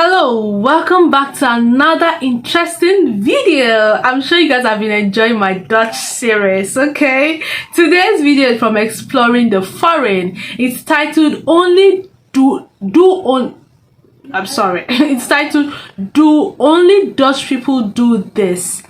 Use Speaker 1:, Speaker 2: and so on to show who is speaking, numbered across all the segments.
Speaker 1: Hello, welcome back to another interesting video. I'm sure you guys have been enjoying my Dutch series. Okay, today's video is from exploring the foreign. It's titled it's titled Do Only Dutch People Do This?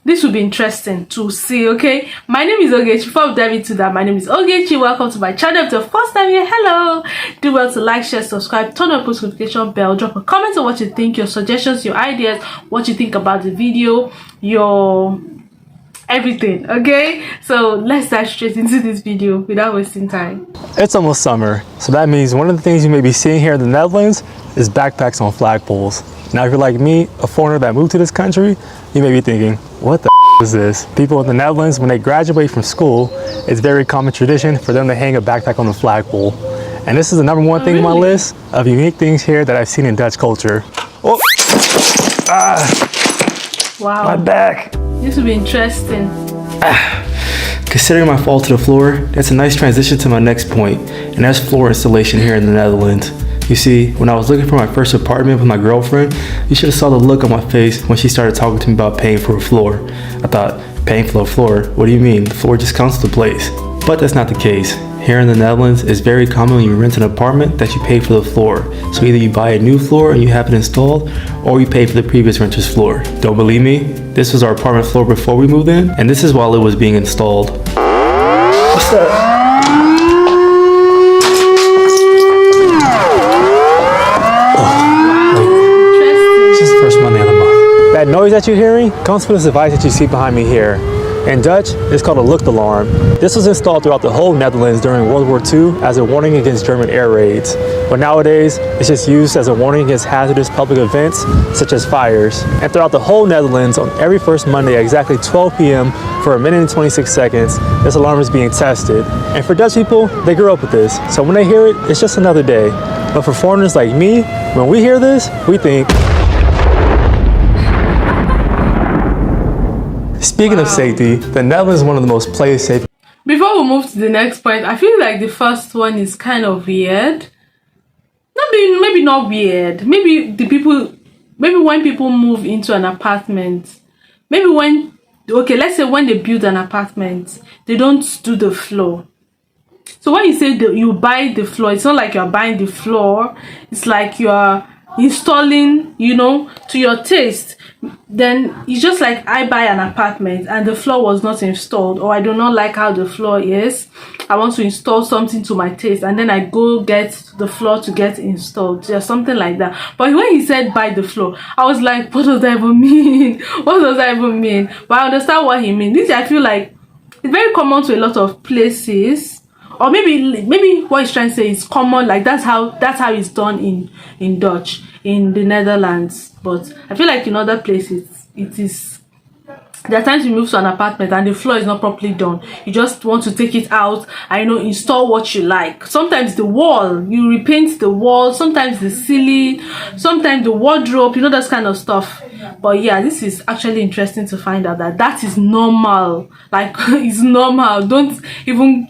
Speaker 1: This will be interesting to see. Okay, my name is Ogechi. Before we dive into that, my name is Ogechi. Welcome to my channel. If it's your first time here, hello. Do well to like, share, subscribe, turn on post notification bell, drop a comment on what you think, your suggestions, your ideas, what you think about the video, your everything. Okay, so let's dive straight into this video without wasting time.
Speaker 2: It's almost summer, so that means one of the things you may be seeing here in the Netherlands is backpacks on flagpoles. Now, if you're like me, a foreigner that moved to this country, you may be thinking, what the is this? People in the Netherlands, when they graduate from school, it's very common tradition for them to hang a backpack on a flagpole. And this is the number one thing on my list of unique things here that I've seen in Dutch culture. Oh,
Speaker 1: Wow,
Speaker 2: my back.
Speaker 1: This will be interesting.
Speaker 3: Considering my fall to the floor, that's a nice transition to my next point, and that's floor installation here in the Netherlands. You see, when I was looking for my first apartment with my girlfriend, you should have saw the look on my face when she started talking to me about paying for a floor. I thought, paying for a floor? What do you mean? The floor just comes to the place. But that's not the case. Here in the Netherlands, it's very common when you rent an apartment that you pay for the floor. So either you buy a new floor and you have it installed, or you pay for the previous renter's floor. Don't believe me? This was our apartment floor before we moved in, and this is while it was being installed.
Speaker 2: What's that? That noise that you're hearing comes from this device that you see behind me here. In Dutch, it's called a lucht alarm. This was installed throughout the whole Netherlands during World War II as a warning against German air raids. But nowadays, it's just used as a warning against hazardous public events such as fires. And throughout the whole Netherlands, on every first Monday at exactly 12 p.m. for 1 minute and 26 seconds, this alarm is being tested. And for Dutch people, they grew up with this. So when they hear it, it's just another day. But for foreigners like me, when we hear this, we think, speaking of safety, the Netherlands is one of the most safe.
Speaker 1: Before we move to the next point, I feel like the first one is kind of weird. Maybe not weird. Maybe when people move into an apartment, let's say when they build an apartment, they don't do the floor. So when you say you buy the floor, it's not like you're buying the floor. It's like you're installing, to your taste. Then it's just like I buy an apartment and the floor was not installed, or I do not like how the floor is. I want to install something to my taste, and then I go get the floor to get installed, just something like that. But when he said buy the floor, I was like, what does that even mean? What does that even mean? But I understand what he means. This, I feel like it's very common to a lot of places. Or maybe what he's trying to say is common, like that's how it's done in Dutch in the Netherlands. But I feel like in other places it is. There are times you move to an apartment and the floor is not properly done. You just want to take it out and install what you like. Sometimes the wall, you repaint the wall. Sometimes the ceiling. Sometimes the wardrobe. That kind of stuff. But yeah, this is actually interesting to find out that is normal. Like it's normal. Don't even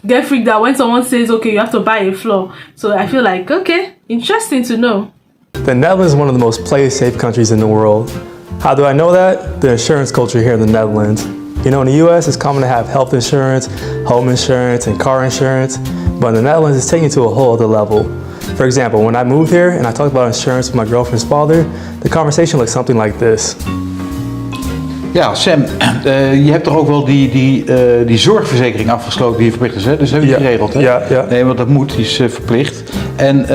Speaker 1: get freaked out when someone says, okay, you have to buy a floor. So I feel like, okay, interesting to know.
Speaker 2: The Netherlands is one of the most safe countries in the world. How do I know that? The insurance culture here in the Netherlands. In the US, it's common to have health insurance, home insurance, and car insurance. But in the Netherlands, it's taken it to a whole other level. For example, when I moved here and I talked about insurance with my girlfriend's father, the conversation looked something like this.
Speaker 4: Ja, Sam, je hebt toch ook wel die zorgverzekering afgesloten die verplicht is, hè? Dus heb je geregeld, hè?
Speaker 2: Ja.
Speaker 4: Nee, want dat moet, die is verplicht. En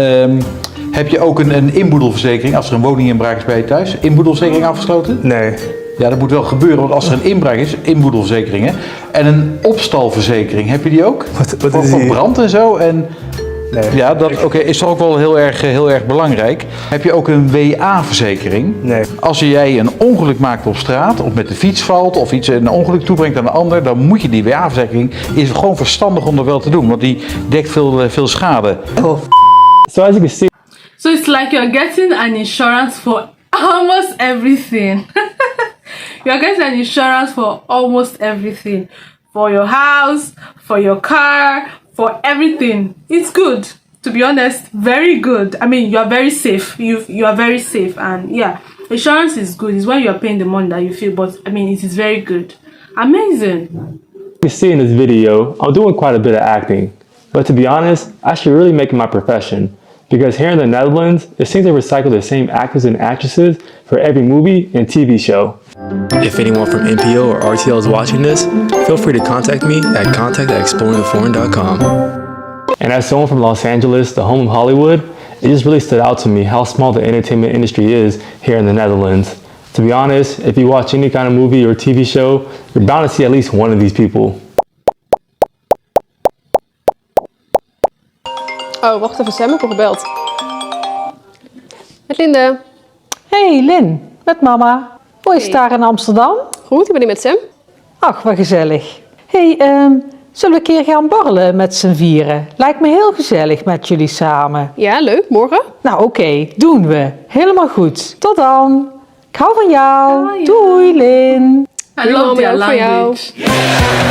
Speaker 4: heb je ook een inboedelverzekering als er een woninginbraak is bij je thuis? Inboedelverzekering afgesloten?
Speaker 2: Nee.
Speaker 4: Ja, dat moet wel gebeuren, want als er een inbraak is, inboedelverzekeringen. En een opstalverzekering, heb je die ook?
Speaker 2: Wat is die?
Speaker 4: Voor brand en zo? En
Speaker 2: nee.
Speaker 4: Ja, dat is toch ook wel heel erg belangrijk. Heb je ook een WA-verzekering?
Speaker 2: Nee.
Speaker 4: Als jij een ongeluk maakt op straat, of met de fiets valt, of een ongeluk toebrengt aan een ander, dan moet je die WA-verzekering, is gewoon verstandig om dat wel te doen, want die dekt veel schade.
Speaker 2: Oh, so as you can see.
Speaker 1: So it's like you're getting an insurance for almost everything. You're getting an insurance for almost everything. For your house, for your car, for everything. It's good. to be honest, very good. I mean, you are very safe. You are very safe, and yeah, insurance is good. It's when you are paying the money that you feel, but I mean, it is very good. Amazing.
Speaker 2: You see in this video, I'm doing quite a bit of acting. But to be honest, I should really make it my profession. Because here in the Netherlands, it seems they recycle the same actors and actresses for every movie and TV show. If anyone from NPO or RTL is watching this, feel free to contact me at contact@exploringtheforeign.com. And as someone from Los Angeles, the home of Hollywood, it just really stood out to me how small the entertainment industry is here in the Netherlands. To be honest, if you watch any kind of movie or TV show, you're bound to see at least one of these people.
Speaker 5: Oh, wacht even, Sam, ik word gebeld. Met Linde.
Speaker 6: Hey Lin, met mama. Hoe is het daar in Amsterdam?
Speaker 5: Goed, ik ben hier met Sam.
Speaker 6: Ach, wat gezellig. Hey, zullen we een keer gaan borrelen met z'n vieren? Lijkt me heel gezellig met jullie samen.
Speaker 5: Ja, leuk. Morgen?
Speaker 6: Nou oké, doen we. Helemaal goed. Tot dan. Ik hou van jou.
Speaker 1: Hoi.
Speaker 6: Doei Lin.
Speaker 1: I love their language.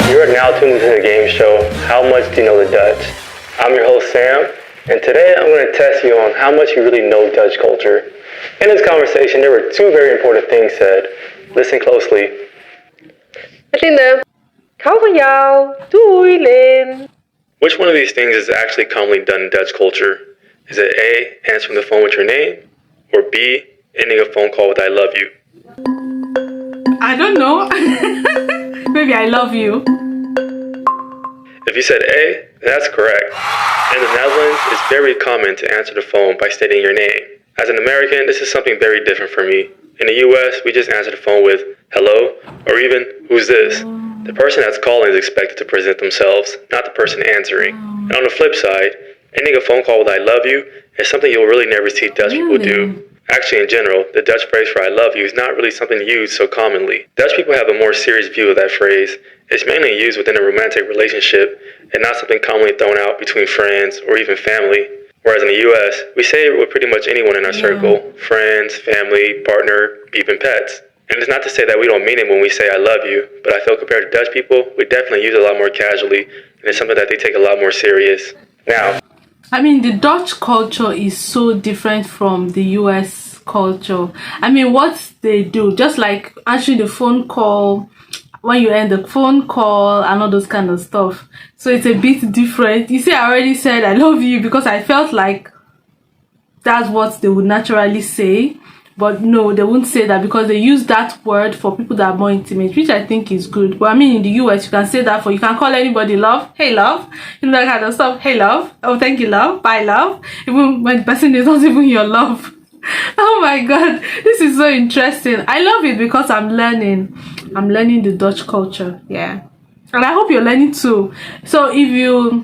Speaker 2: You are now tuned into the game show, How Much Do You Know the Dutch? I'm your host Sam, and today I'm going to test you on how much you really know Dutch culture. In this conversation, there were two very important things said. Listen closely.
Speaker 5: Met Linde.
Speaker 6: Ik hou van jou. Doei Lin.
Speaker 2: Which one of these things is actually commonly done in Dutch culture? Is it A, answering the phone with your name, or B, ending a phone call with I love you?
Speaker 1: I don't know. Maybe I love you.
Speaker 2: If you said A, that's correct. In the Netherlands, it's very common to answer the phone by stating your name. As an American, this is something very different for me. In the US, we just answer the phone with hello, or even who's this? The person that's calling is expected to present themselves, not the person answering. And on the flip side, ending a phone call with I love you is something you'll really never see Dutch people do. Actually, in general, the Dutch phrase for I love you is not really something used so commonly. Dutch people have a more serious view of that phrase. It's mainly used within a romantic relationship and not something commonly thrown out between friends or even family. Whereas in the US, we say it with pretty much anyone in our circle, friends, family, partner, even pets. And it's not to say that we don't mean it when we say I love you, but I feel compared to Dutch people, we definitely use it a lot more casually, and it's something that they take a lot more serious. Now,
Speaker 1: I mean, the Dutch culture is so different from the US culture. I mean, what they do, just like answering the phone call, when you end the phone call and all those kind of stuff. So it's a bit different. You see, I already said I love you because I felt like that's what they would naturally say. But no, they won't say that because they use that word for people that are more intimate, which I think is good. But I mean, in the US, you can say that for, you can call anybody love, hey love, you know, that kind of stuff, hey love, oh thank you love, bye love, even when the person is not even your love. Oh my god, this is so interesting. I love it because I'm learning the Dutch culture, yeah, and I hope you're learning too. So if you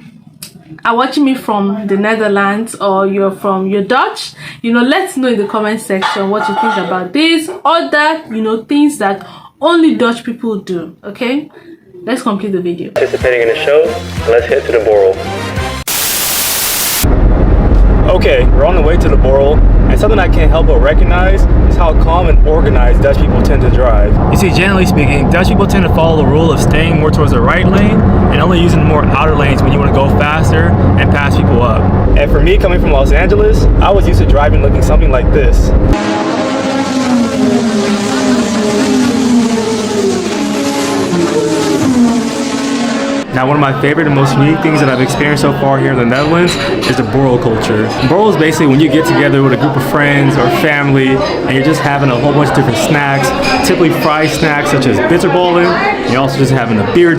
Speaker 1: are watching me from the Netherlands or you're Dutch, you know, let's know in the comment section what you think about this or that, you know, things that only Dutch people do. Okay, let's complete the video.
Speaker 2: Participating in the show, let's head to the Borrel. Okay, we're on the way to the Borrel, and something I can't help but recognize is how calm and organized Dutch people tend to drive. You see, generally speaking, Dutch people tend to follow the rule of staying more towards the right lane and only using the more outer lanes when you want to go faster and pass people up. And for me, coming from Los Angeles, I was used to driving looking something like this. Now, one of my favorite and most unique things that I've experienced so far here in the Netherlands is the borrel culture. Borrel is basically when you get together with a group of friends or family and you're just having a whole bunch of different snacks, typically fried snacks such as bitterballen. You're also just having a beer,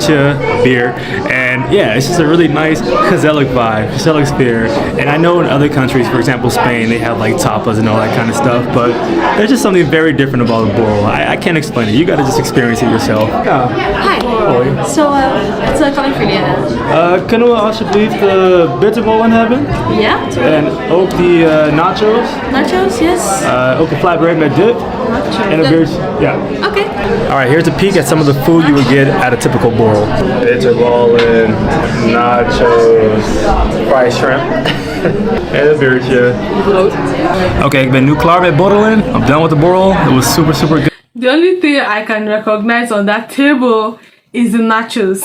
Speaker 2: and yeah, it's just a really nice gezellig vibe, gezellig sfeer. And I know in other countries, for example Spain, they have like tapas and all that kind of stuff, but there's just something very different about a borrel. I can't explain it. You gotta just experience it yourself.
Speaker 7: Hi.
Speaker 2: Hoi.
Speaker 7: So, wat kan ik voor jullie hebben?
Speaker 2: Kunnen we alsjeblieft de bitterballen hebben?
Speaker 7: Ja?
Speaker 2: En ook die nachos.
Speaker 7: Nachos, yes.
Speaker 2: Ook een flatbread met dip. En een beertje. Yeah.
Speaker 7: Okay.
Speaker 2: Alright, here's a peek at some of the food you would get at a typical borrel. Bitterballen, nachos, fried shrimp. En een beertje. Okay, ik ben nu klaar met borrelen. I'm done with the borrel. It was super good.
Speaker 1: The only thing I can recognize on that table is the nachos.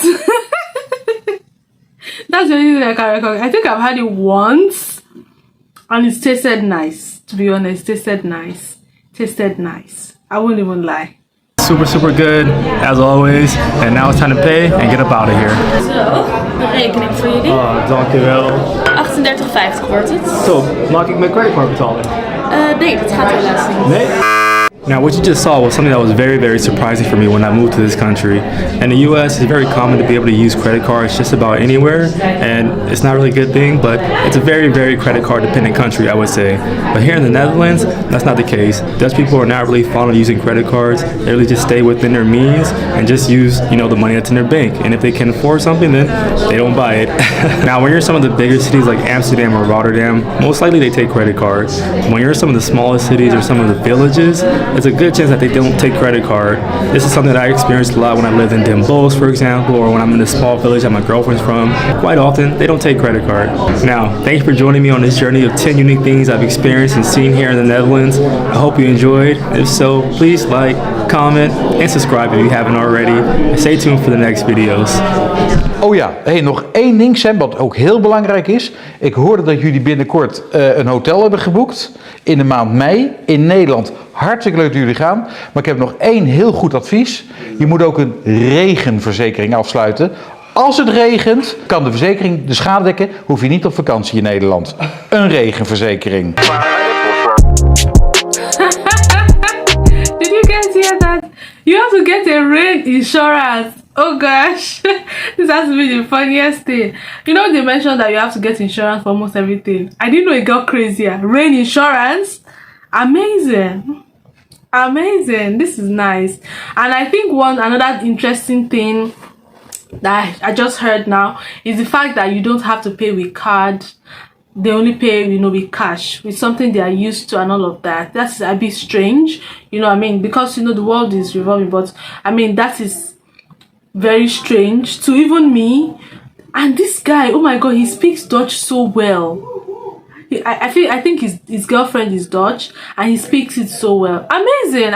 Speaker 1: That's the only thing I can recognize. I think I've had it once And it tasted nice, to be honest. Tasted nice. Tasted nice. I won't even lie.
Speaker 2: Super good, as always. En now it's time to pay and get up out of here.
Speaker 7: Zo, de rekening voor jullie.
Speaker 2: Dankjewel.
Speaker 7: 38,50 wordt het.
Speaker 2: Zo, mag ik mijn creditcard betalen?
Speaker 7: Nee, dat gaat helaas niet.
Speaker 2: Nee? Now, what you just saw was something that was very surprising for me when I moved to this country. In the US, it's very common to be able to use credit cards just about anywhere, and it's not really a good thing, but it's a very credit card dependent country, I would say. But here in the Netherlands, that's not the case. Dutch people are not really fond of using credit cards. They really just stay within their means and just use, you know, the money that's in their bank. And if they can afford something, then they don't buy it. Now, when you're in some of the bigger cities like Amsterdam or Rotterdam, most likely they take credit cards. When you're in some of the smallest cities or some of the villages, it's a good chance that they don't take credit card. This is something that I experienced a lot when I lived in Den Bosch, for example, or when I'm in a small village that my girlfriend's from. Quite often, they don't take credit card. Now, thank you for joining me on this journey of 10 unique things I've experienced and seen here in the Netherlands. I hope you enjoyed. If so, please like, comment, and subscribe if you haven't already. And stay tuned for the next videos.
Speaker 4: Oh ja, hey, nog één ding Sam, wat ook heel belangrijk is. Ik hoorde dat jullie binnenkort een hotel hebben geboekt in de maand mei in Nederland. Hartstikke leuk dat jullie gaan. Maar ik heb nog één heel goed advies. Je moet ook een regenverzekering afsluiten. Als het regent, kan de verzekering de schade dekken. Hoef je niet op vakantie in Nederland. Een regenverzekering.
Speaker 1: Did you guys hear that? You have to get a rain insurance. Oh gosh, this has to be the funniest thing. You know, they mentioned that you have to get insurance for almost everything. I didn't know it got crazier. Rain insurance? Amazing. Amazing. This is nice. And I think another interesting thing that I just heard now is the fact that you don't have to pay with card. They only pay, you know, with cash, with something they are used to and all of that. That's a bit strange, you know what I mean? Because, you know, the world is revolving, but I mean, that is very strange to even me. And this guy, oh my god, he speaks Dutch so well. I think his girlfriend is Dutch and he speaks it so well. Amazing.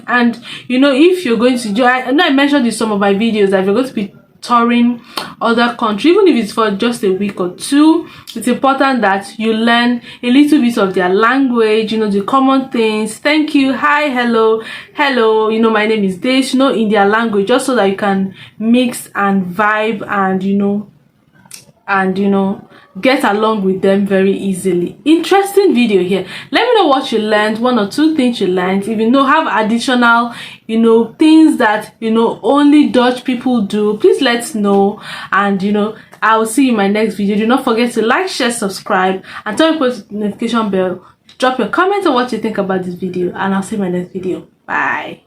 Speaker 1: And you know, if you're going to join, I know I mentioned in some of my videos that if you're going to be touring other countries, even if it's for just a week or two, it's important that you learn a little bit of their language, you know, the common things. Thank you, hi, hello, you know, my name is this, you know, in their language, just so that you can mix and vibe and you know get along with them very easily. Interesting video here. Let me know what you learned, one or two things you learned. If you know, have additional, you know, things that, you know, only Dutch people do, please let us know. And you know, I will see you in my next video. Do not forget to like, share, subscribe, and turn on the notification bell. Drop your comment on what you think about this video, and I'll see you in my next video. Bye.